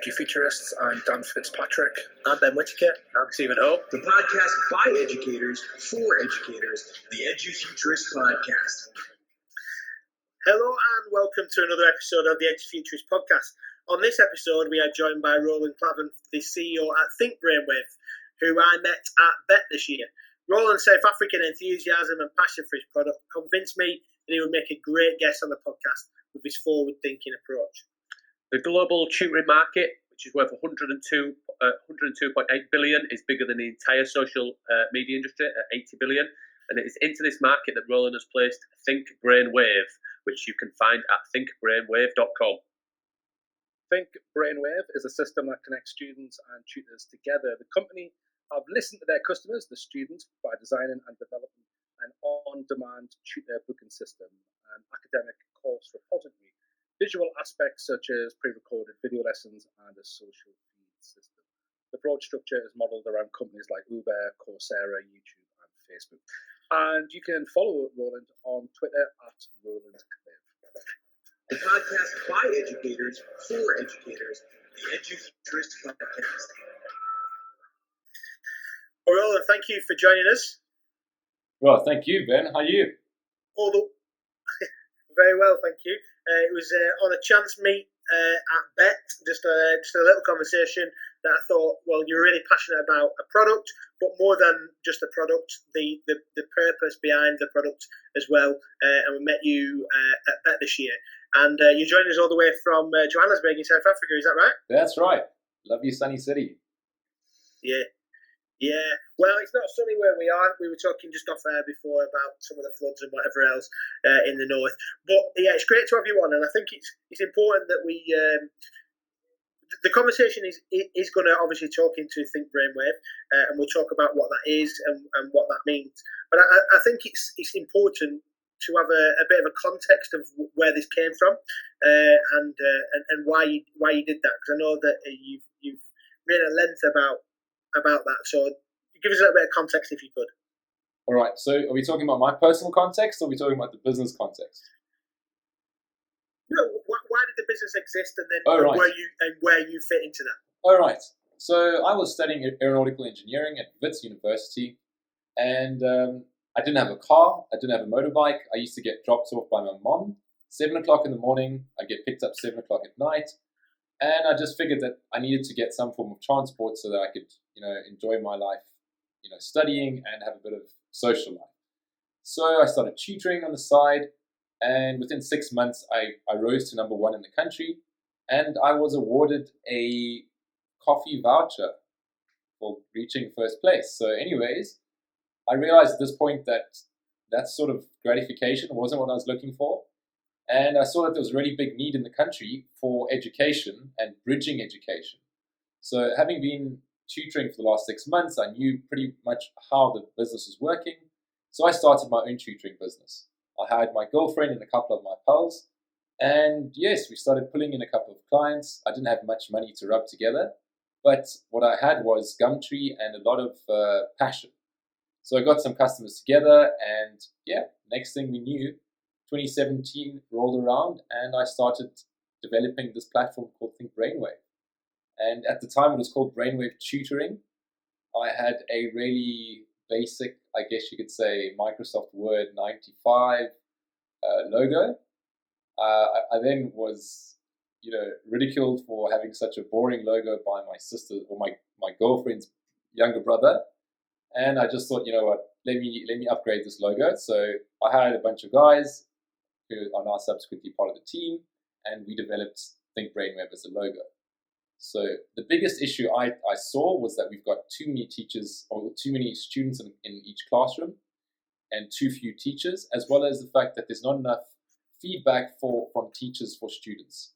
Edufuturists. I'm Dan Fitzpatrick. I'm Ben Whittaker. I'm Stephen Ho. The podcast by educators for educators, the Edufuturist Podcast. Hello and welcome to another episode of the Edufuturist Podcast. On this episode, we are joined by Roland Claven, the CEO at ThinkBrainwave, who I met at Feb this year. Roland's South African enthusiasm and passion for his product convinced me that he would make a great guest on the podcast with his forward-thinking approach. The global tutoring market, which is worth 102.8 billion, is bigger than the entire social media industry at 80 billion. And it is into this market that Roland has placed ThinkBrainwave, which you can find at thinkbrainwave.com. ThinkBrainwave is a system that connects students and tutors together. The company have listened to their customers, the students, by designing and developing an on-demand tutor booking system, an academic course repository, visual aspects such as pre-recorded video lessons, and a social feed system. The broad structure is modelled around companies like Uber, Coursera, YouTube, and Facebook. And you can follow Roland on Twitter at Roland Claven. The podcast by educators for educators, the Edufuturist Podcast. Well, Roland, thank you for joining us. Well, thank you, Ben. How are you? Very well, thank you. It was on a chance meet at Bet, just a little conversation that I thought, well, you're really passionate about a product, but more than just the product, the purpose behind the product as well. And we met you at Bet this year. And you joined us all the way from Johannesburg in South Africa, is that right? That's right. Lovely sunny city. Yeah. Well, it's not sunny where we are. We were talking just off air before about some of the floods and whatever else in the north. But yeah, it's great to have you on, and I think it's important that we. The conversation is going to obviously talk into ThinkBrainwave, and we'll talk about what that is and what that means. But I think it's important to have a bit of a context of where this came from, and why you did that, because I know that you've written at length about that. So give us a little bit of context if you could. All right. So are we talking about my personal context, or are we talking about the business context? No. Why did the business exist, and then where you fit into that? All right. So I was studying aeronautical engineering at Wits University, and I didn't have a car. I didn't have a motorbike. I used to get dropped off by my mom 7 o'clock in the morning. I get picked up 7 o'clock at night. And I just figured that I needed to get some form of transport so that I could, enjoy my life, studying and have a bit of social life. So I started tutoring on the side, and within 6 months, I rose to number 1 in the country, and I was awarded a coffee voucher for reaching first place. So anyways, I realized at this point that sort of gratification wasn't what I was looking for. And I saw that there was a really big need in the country for education and bridging education. So having been tutoring for the last 6 months, I knew pretty much how the business was working. So I started my own tutoring business. I hired my girlfriend and a couple of my pals. And yes, we started pulling in a couple of clients. I didn't have much money to rub together, but what I had was Gumtree and a lot of passion. So I got some customers together, and yeah, next thing we knew, 2017 rolled around, and I started developing this platform called ThinkBrainwave. And at the time, it was called Brainwave Tutoring. I had a really basic, I guess you could say, Microsoft Word 95 logo. I then was, ridiculed for having such a boring logo by my sister or my girlfriend's younger brother. And I just thought, you know what, let me upgrade this logo. So I hired a bunch of guys who are now subsequently part of the team, and we developed ThinkBrainwave as a logo. So the biggest issue I saw was that we've got too many teachers or too many students in each classroom and too few teachers, as well as the fact that there's not enough feedback from teachers for students.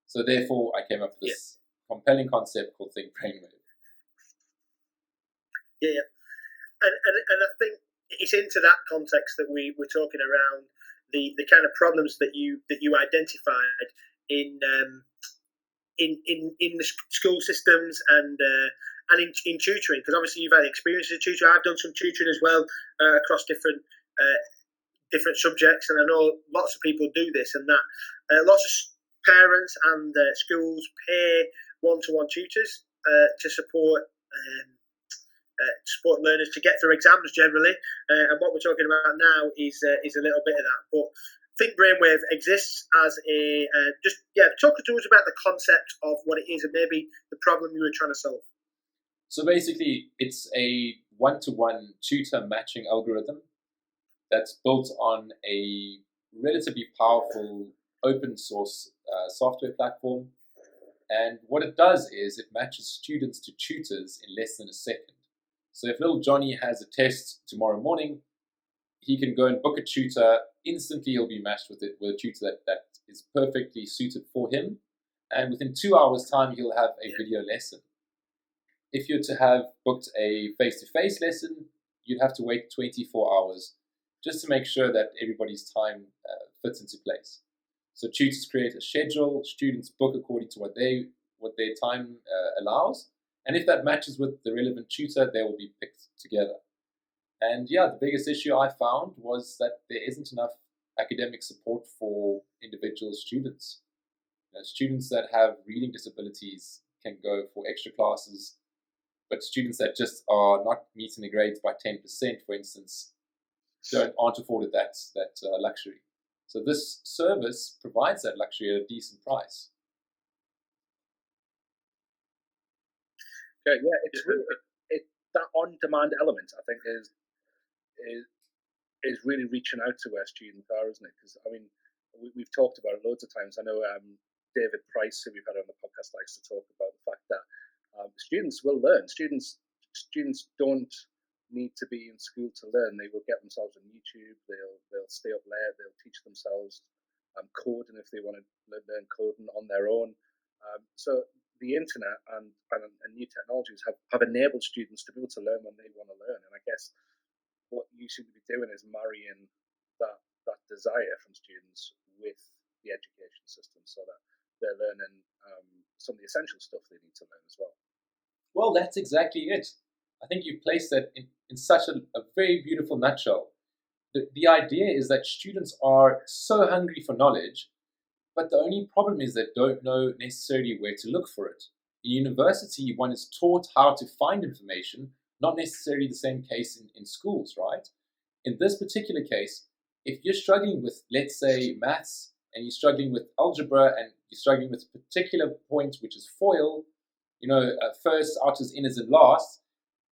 So therefore, I came up with this compelling concept called ThinkBrainwave. Yeah. And I think it's into that context that we were talking around the kind of problems that you identified in the school systems and in tutoring, because obviously you've had experience as a tutor. I've done some tutoring as well across different subjects, and I know lots of people do this, and that lots of parents and schools pay one-to-one tutors to support learners to get through exams generally. And what we're talking about now is a little bit of that. But ThinkBrainwave exists as a talk to us about the concept of what it is and maybe the problem you were trying to solve. So basically, it's a one-to-one tutor matching algorithm that's built on a relatively powerful open source software platform. And what it does is it matches students to tutors in less than a second. So if little Johnny has a test tomorrow morning, he can go and book a tutor. Instantly, he'll be matched with a tutor that is perfectly suited for him. And within 2 hours' time, he'll have a video lesson. If you're to have booked a face-to-face lesson, you'd have to wait 24 hours just to make sure that everybody's time fits into place. So tutors create a schedule, students book according to what their time allows. And if that matches with the relevant tutor, they will be picked together. And the biggest issue I found was that there isn't enough academic support for individual students. Students that have reading disabilities can go for extra classes, but students that just are not meeting the grades by 10%, for instance, aren't afforded that luxury. So this service provides that luxury at a decent price. Okay, it's really that on-demand element. I think is really reaching out to where students are, isn't it? Because I mean, we've talked about it loads of times. I know David Price, who we've had on the podcast, likes to talk about the fact that students will learn. Students don't need to be in school to learn. They will get themselves on YouTube. They'll stay up late. They'll teach themselves coding if they want to learn coding on their own. So the internet and new technologies have enabled students to be able to learn when they want to learn. And I guess what you seem to be doing is marrying that desire from students with the education system, so that they're learning some of the essential stuff they need to learn as well. Well, that's exactly it. I think you placed that in such a very beautiful nutshell. The idea is that students are so hungry for knowledge, but the only problem is they don't know necessarily where to look for it. In university, one is taught how to find information, not necessarily the same case in schools, right? In this particular case, if you're struggling with, let's say, maths, and you're struggling with algebra, and you're struggling with a particular point, which is FOIL, first, outers, inners, and last,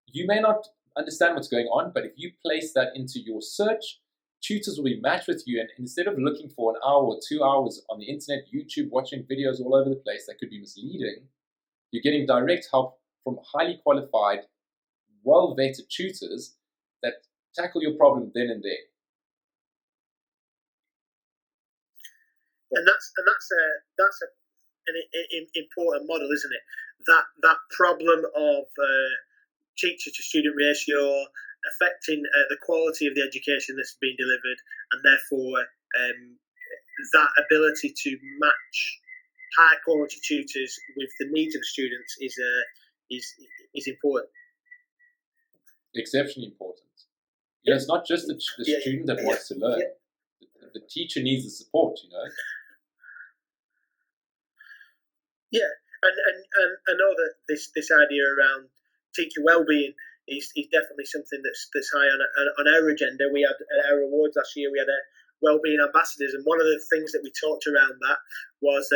you may not understand what's going on, but if you place that into your search, tutors will be matched with you, and instead of looking for an hour or 2 hours on the internet, YouTube, watching videos all over the place that could be misleading, you're getting direct help from highly qualified, well-vetted tutors that tackle your problem then and there. And that's an important model, isn't it? That problem of teacher to student ratio affecting the quality of the education that's being delivered, and therefore that ability to match high quality tutors with the needs of the students is important. Exceptionally important. It's not just the student that wants to learn. The teacher needs the support, Yeah, and I know that this idea around teacher well-being is definitely something that's high on our agenda. We had at our awards last year, we had a well-being ambassadors, and one of the things that we talked around that was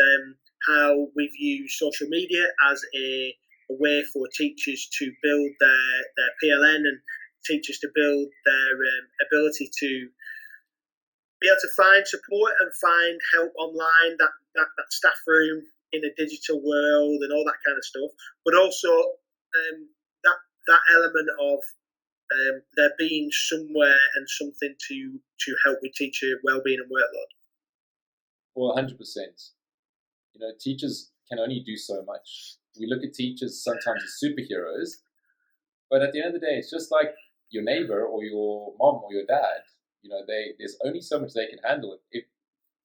how we've used social media as a way for teachers to build their PLN, and teachers to build their ability to be able to find support and find help online, that staff room in a digital world and all that kind of stuff, but also that element of there being somewhere and something to help with teacher well-being and workload. Well, 100%. Teachers can only do so much. We look at teachers sometimes as superheroes, but at the end of the day, it's just like your neighbor or your mom or your dad. There's only so much they can handle. If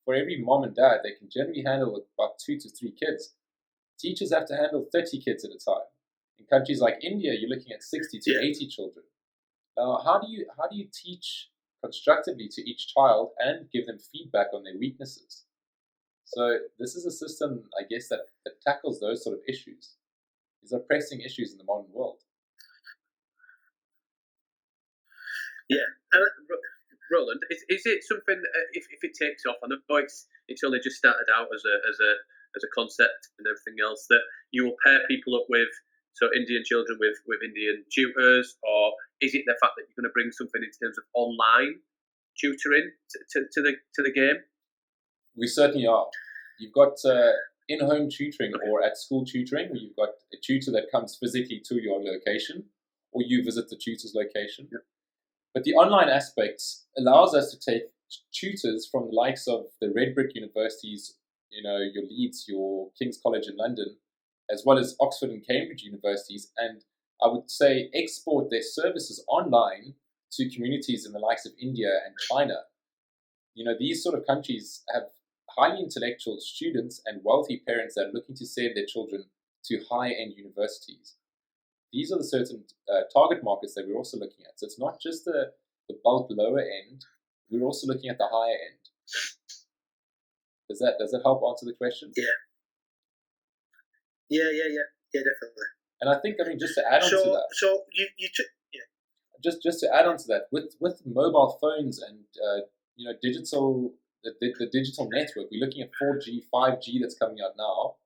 for every mom and dad, they can generally handle about 2 to 3 kids. Teachers have to handle 30 kids at a time. In countries like India, you're looking at 60 to 80 children. Now, how do you teach constructively to each child and give them feedback on their weaknesses? So this is a system, I guess, that tackles those sort of issues. These are pressing issues in the modern world. Yeah, and Roland, is it something if it takes off? I know it's only just started out as a concept and everything else, that you will pair people up with Indian children with Indian tutors, or is it the fact that you're going to bring something in terms of online tutoring to the game? We certainly are. You've got in-home tutoring or at school tutoring, where you've got a tutor that comes physically to your location, or you visit the tutor's location. Yep. But the online aspect allows us to take tutors from the likes of the red brick universities, your Leeds, your King's College in London, as well as Oxford and Cambridge universities, and I would say export their services online to communities in the likes of India and China. These sort of countries have highly intellectual students and wealthy parents that are looking to send their children to high-end universities. These are the certain target markets that we're also looking at. So it's not just the bulk lower end, we're also looking at the higher end. Does that help answer the question? Yeah, definitely. And I think, just to add on to that. So Just to add on to that, with mobile phones and digital, the digital network, we're looking at 4G, 5G that's coming out now.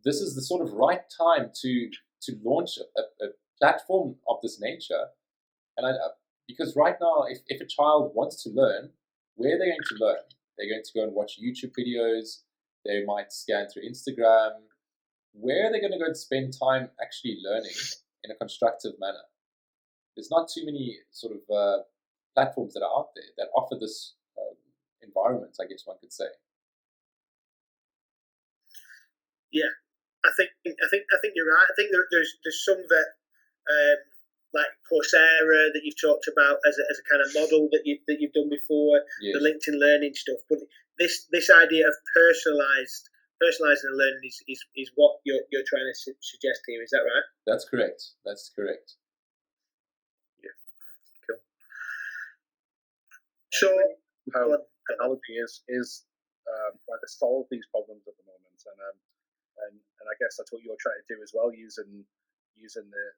This is the sort of right time to launch a platform of this nature, and because right now, if a child wants to learn, where are they going to learn? They're going to go and watch YouTube videos. They might scan through Instagram. Where are they going to go and spend time actually learning in a constructive manner? There's not too many sort of platforms that are out there that offer this environment, I guess one could say. Yeah, I think you're right. I think there's some that like Coursera that you've talked about as a kind of model that you've done before, Yes. the LinkedIn Learning stuff. But this idea of personalizing the learning is what you're trying to suggest here. Is that right? That's correct. Yeah, cool. So How technology is trying to solve these problems at the moment, and I guess that's what you're trying to do as well, using the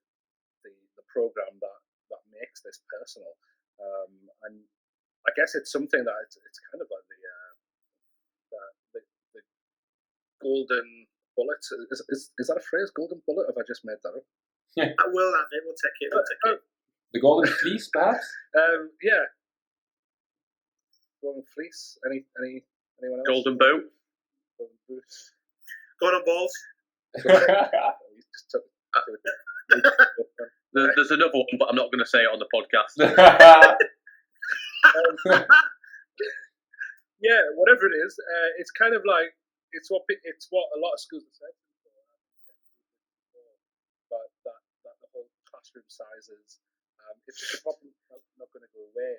program that makes this personal. And I guess it's something that it's kind of like the golden bullet. Is that a phrase? Golden bullet? Have I just made that up? I will have it. We'll take it. The golden fleece, perhaps? Yeah. Golden fleece. Anyone else? Golden boot. Golden boots. Golden balls. You just took There's another one, but I'm not going to say it on the podcast. Yeah, whatever it is, it's kind of like it's what a lot of schools are saying before, but that the whole classroom sizes, it's a problem that's not going to go away,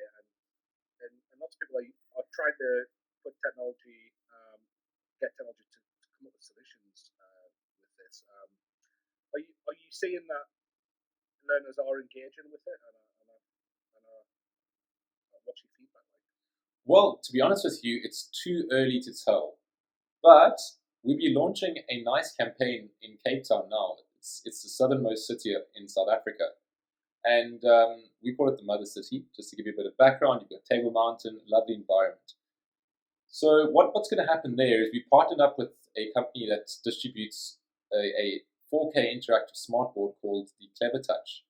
and lots of people are trying to put technology, get technology to come up with solutions with this. Are you seeing that learners are engaging with it, and what's your feedback like? Well, to be honest with you, it's too early to tell. But we'll be launching a nice campaign in Cape Town now. It's the southernmost city in South Africa. And we call it the Mother City. Just to give you a bit of background, you've got Table Mountain, lovely environment. So what's going to happen there is we partnered up with a company that distributes a 4K interactive smartboard called the Clever Touch.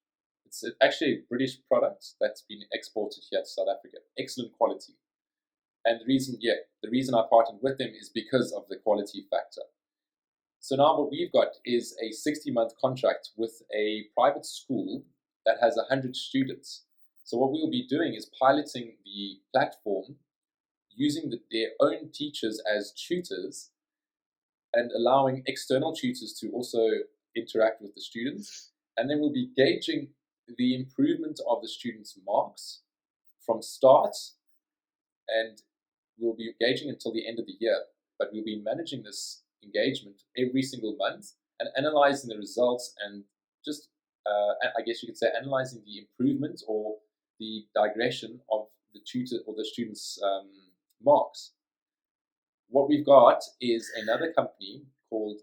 It's actually a British product that's been exported here to South Africa. Excellent quality. And the reason I partnered with them is because of the quality factor. So now what we've got is a 60-month contract with a private school that has 100 students. So what we will be doing is piloting the platform using their own teachers as tutors and allowing external tutors to also interact with the students. And then we'll be gauging the improvement of the students' marks from start, and we'll be gauging until the end of the year. But we'll be managing this engagement every single month and analyzing the results and just, I guess you could say, analyzing the improvement or the digression of the tutor or the students' marks. what we've got is another company called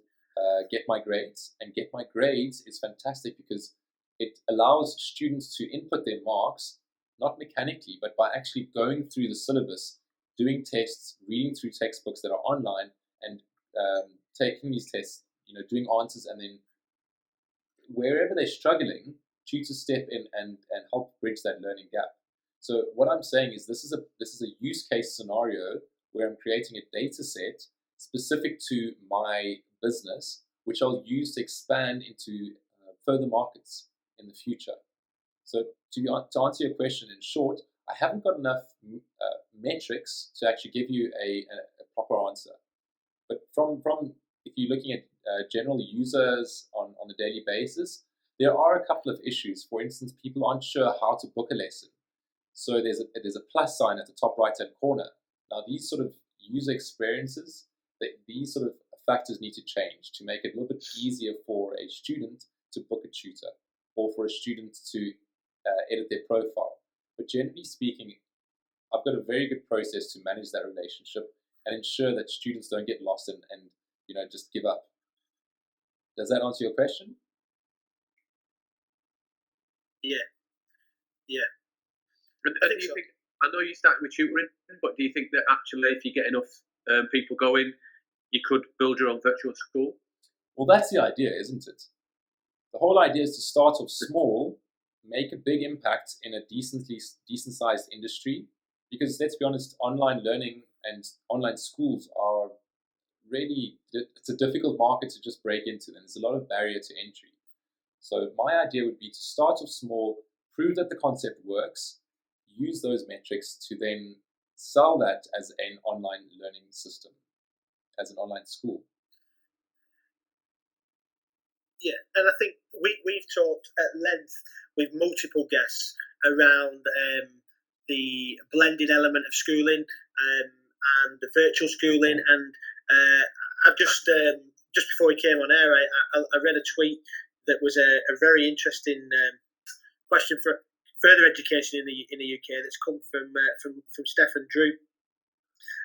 Get My Grades, and Get My Grades is fantastic because it allows students to input their marks, not mechanically, but by actually going through the syllabus, doing tests, reading through textbooks that are online, and taking these tests, doing answers, and then wherever they're struggling, tutors step in and help bridge that learning gap. So what I'm saying is this is a use case scenario where I'm creating a data set specific to my business, which I'll use to expand into further markets in the future. So to answer your question in short, I haven't got enough metrics to actually give you a proper answer. But from if you're looking at general users on a daily basis, there are a couple of issues. For instance, people aren't sure how to book a lesson. So there's a plus sign at the top right-hand corner. Now, these sort of user experiences, these sort of factors need to change to make it a little bit easier for a student to book a tutor or for a student to edit their profile. But generally speaking, I've got a very good process to manage that relationship and ensure that students don't get lost and just give up. Does that answer your question? Yeah. I know you started with tutoring, but do you think that actually if you get enough people going, you could build your own virtual school? Well, that's the idea, isn't it? The whole idea is to start off small, make a big impact in a decent-sized industry, because let's be honest, online learning and online schools are really, it's a difficult market to just break into, and there's a lot of barrier to entry. So my idea would be to start off small, prove that the concept works, use those metrics to then sell that as an online learning system, as an online school. Yeah, and I think we've talked at length with multiple guests around the blended element of schooling and the virtual schooling. And I've just before we came on air, I read a tweet that was a very interesting question for further education in the UK that's come from Stephen Drew.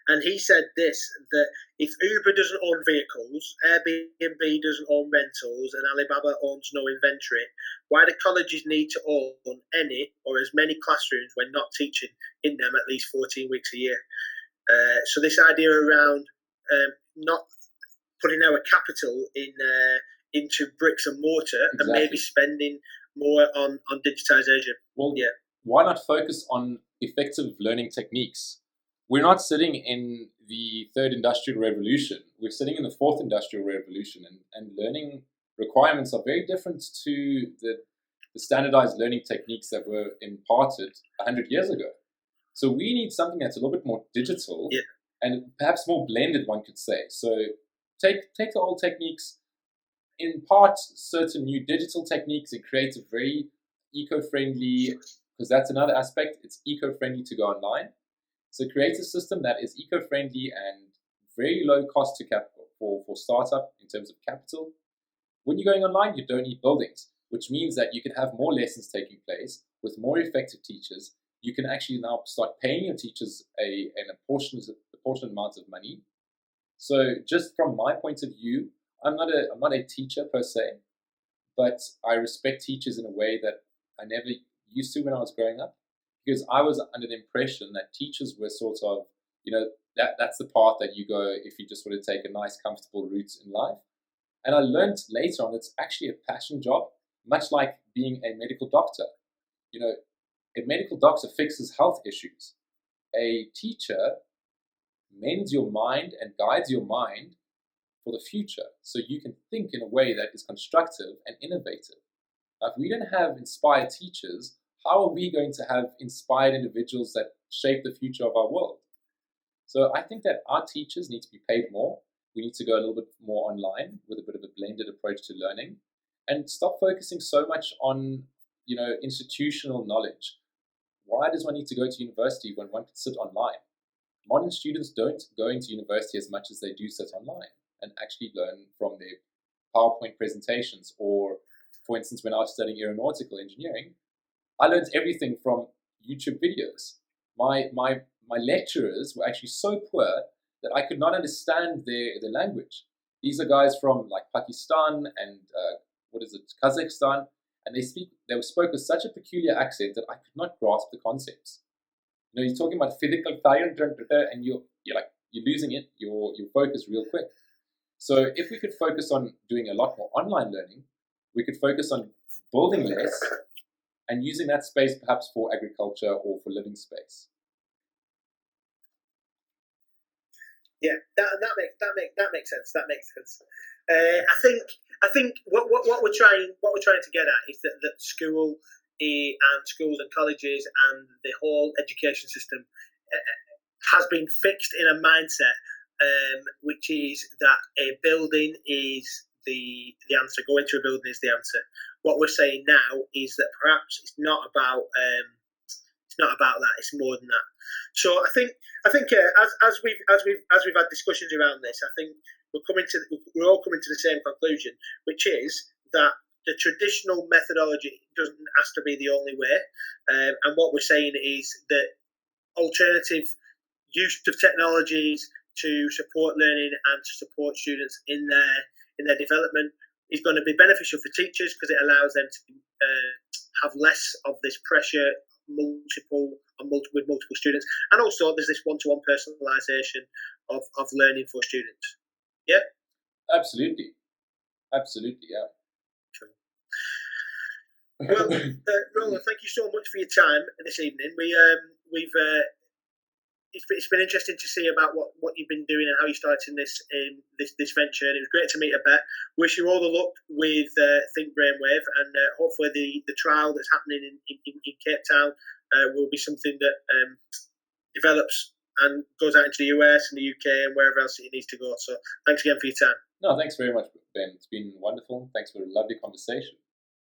And he said this, that if Uber doesn't own vehicles, Airbnb doesn't own rentals, and Alibaba owns no inventory, why do colleges need to own any or as many classrooms when not teaching in them at least 14 weeks a year? So this idea around not putting our capital into bricks and mortar, exactly, and maybe spending more on digitization. Well, yeah. Why not focus on effective learning techniques? We're not sitting in the third industrial revolution. We're sitting in the fourth industrial revolution, and learning requirements are very different to the standardized learning techniques that were imparted 100 years ago. So we need something that's a little bit more digital, yeah, and perhaps more blended, one could say. So take the old techniques, impart certain new digital techniques, and create a very eco-friendly, because that's another aspect, it's eco-friendly to go online. So create a system that is eco-friendly and very low cost to capital for startup in terms of capital. When you're going online, you don't need buildings, which means that you can have more lessons taking place with more effective teachers. You can actually now start paying your teachers a portion amount of money. So just from my point of view, I'm not a teacher per se, but I respect teachers in a way that I never used to when I was growing up, because I was under the impression that teachers were sort of, that's the path that you go if you just want to take a nice, comfortable route in life. And I learned later on it's actually a passion job, much like being a medical doctor. A medical doctor fixes health issues. A teacher mends your mind and guides your mind for the future, so you can think in a way that is constructive and innovative. Now, if we don't have inspired teachers, how are we going to have inspired individuals that shape the future of our world? So I think that our teachers need to be paid more. We need to go a little bit more online with a bit of a blended approach to learning, and stop focusing so much on, institutional knowledge. Why does one need to go to university when one can sit online? Modern students don't go into university as much as they do sit online and actually learn from their PowerPoint presentations. Or, for instance, when I was studying aeronautical engineering, I learned everything from YouTube videos. My lecturers were actually so poor that I could not understand their language. These are guys from like Pakistan and Kazakhstan, and they spoke with such a peculiar accent that I could not grasp the concepts. You know, he's talking about physical fire and you're losing it, your focus real quick. So if we could focus on doing a lot more online learning, we could focus on building less and using that space perhaps for agriculture or for living space. Yeah, that makes sense. That makes sense. I think what we're trying to get at is that school and schools and colleges and the whole education system has been fixed in a mindset, which is that a building is the answer. Go into a building is the answer. What we're saying now is that perhaps it's not about that. It's more than that. So I think as we've had discussions around this, I think we're all coming to the same conclusion, which is that the traditional methodology doesn't have to be the only way. And what we're saying is that alternative use of technologies to support learning and to support students in their development is going to be beneficial for teachers because it allows them to have less of this pressure with multiple students, and also there's this one-to-one personalisation of learning for students. Yeah, absolutely, yeah. Well, Roland, thank you so much for your time this evening. It's been interesting to see about what you've been doing and how you started in this venture, and it was great to meet Abet. Wish you all the luck with ThinkBrainwave, and hopefully the trial that's happening in Cape Town will be something that develops and goes out into the US and the UK and wherever else it needs to go. So thanks again for your time. No, thanks very much, Ben. It's been wonderful. Thanks for a lovely conversation.